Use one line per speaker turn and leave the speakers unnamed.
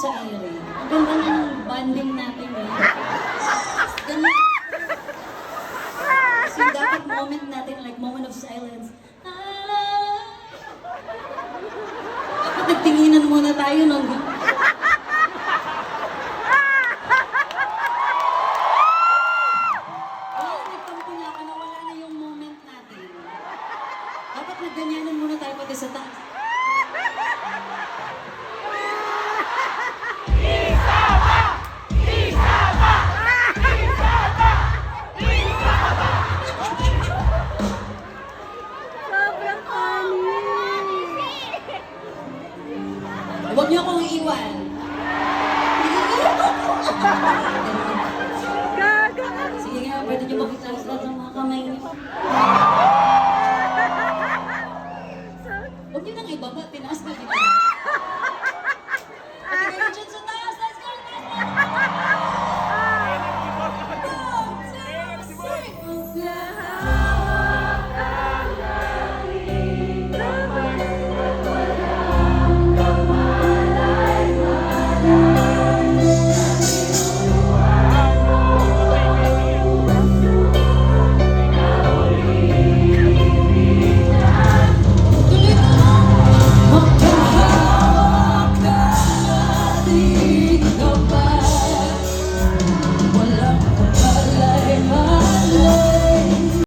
sa ere. Ang ganda na ng bonding natin eh. Ganun. So dapat moment natin, like moment of silence. Dapat nagtinginan muna tayo nung... Wala na nagtampo na ako na wala na yung moment natin. Dapat nagganyanan muna tayo pati sa taas. Huwag niyo akong iiwan. Iiwan ako.